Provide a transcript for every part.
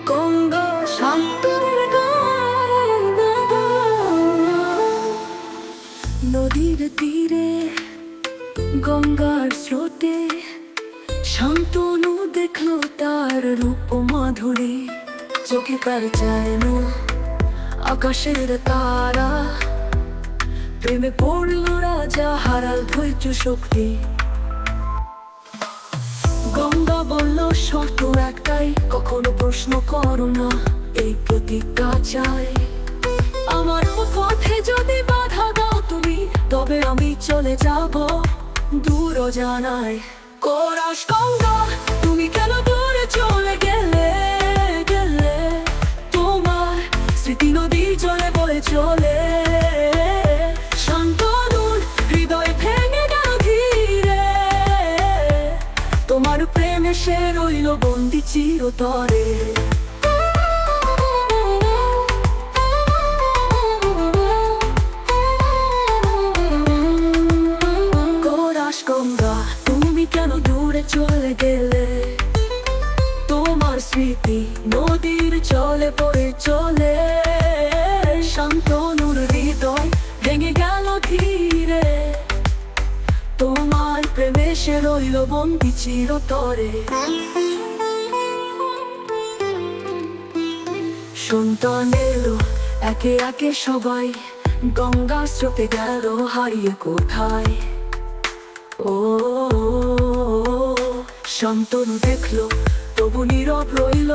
গঙ্গা শান্তির গান, নদীর তীরে গঙ্গার স্রোতে শান্তনু দেখলো তার রূপ মাধুরী। চোখে তার যেন আকাশের তারা, প্রেমে পড়ল রাজা, হারাল ধৈর্য শক্তি। গঙ্গা বলল শর্ত একটাই, কখনো প্রশ্ন করো না, এই প্রতিজ্ঞা চাই। আমার পথে যদি বাধা দাও তুমি, তবে আমি চলে যাব দূর জানাই। কোরাস গঙ্গা, তুমি কেন দূরে চলে গেলে? তোমার স্মৃতি নদীর জলে বয়ে চলে। শান্তনুর হৃদয় ভেঙে গেল ধীরে, তোমার প্রেমে সে রইল বন্দি চিরতরে। কোরাস গঙ্গা, তুমি কেন দূরে চলে গেলে? তোমার স্মৃতি নদীর জলে বয়ে চলে। শান্তনুর হৃদয় ভেঙে গেল ধীরে, তোমার প্রেমে সে রইল বন্দি চিরতরে। সন্তান এলো একে একে সবাই, গঙ্গা স্রোতে গেল হারিয়ে কোথায়। ও শান্তনু দেখলো তবু নীরব রইল,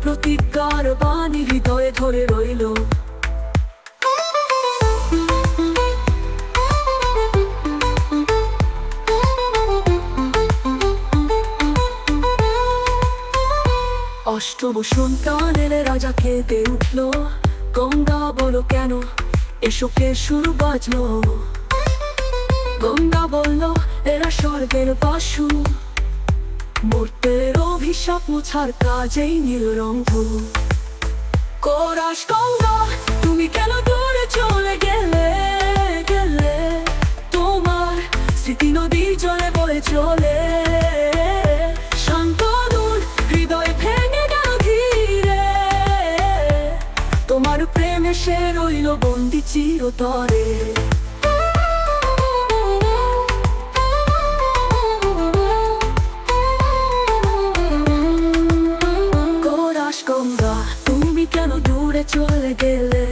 প্রতিজ্ঞার বাণী হৃদয়ে ধরে রইল। অষ্টম সন্তান এলে রাজা খেতে উঠলো। গঙ্গা বলো কেন এসকে সুর বাজলো? গঙ্গা বলল এরা স্বর্গের বাসু, মূর্তের অভিশাপ মোছার কাজেই নীল রংধু। কোরাস গঙ্গা, তুমি কেন দূরে চলে গেলে? তোমার স্মৃতি নদীর জলে বয়ে চলে। শান্তনুর হৃদয় ভেঙে গেল ধীরে, তোমার প্রেমে সে রইল বন্দি চিরতরে। গঙ্গা, তুমি কেন দূরে চলে গেলে?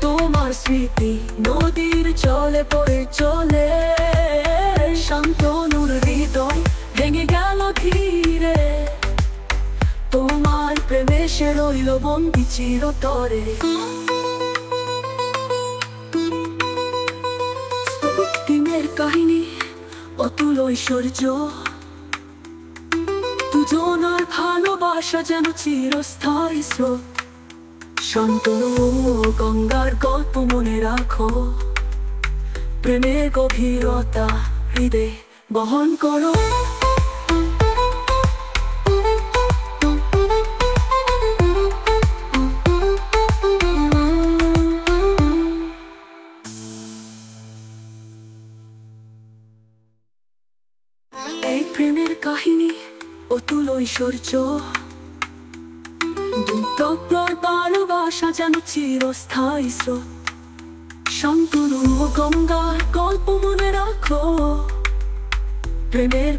তোমার স্মৃতি নদীর জলে বয়ে চলে। শান্তনুর হৃদয় ভেঙে গেল ধীরে, তোমার প্রেমে সে রইল বন্দি চিরতরে। প্রেমের কাহিনী অতুল ঐশ্বর্য, দুজনার ভালোবাসা যেন চিরস্থায়ী স্রোত। শান্তনু গঙ্গার গল্প মনে রাখো, প্রেমের গভীরতা হৃদয়ে বহন করো। এই প্রেমের কাহিনী অতুল ঐশ্বর্য, দুর্দপ্রর ভালোবাসা যেন চিরস্থায়ী স্রোত। শান্তনু গঙ্গার গল্প মনে রাখো, প্রেমের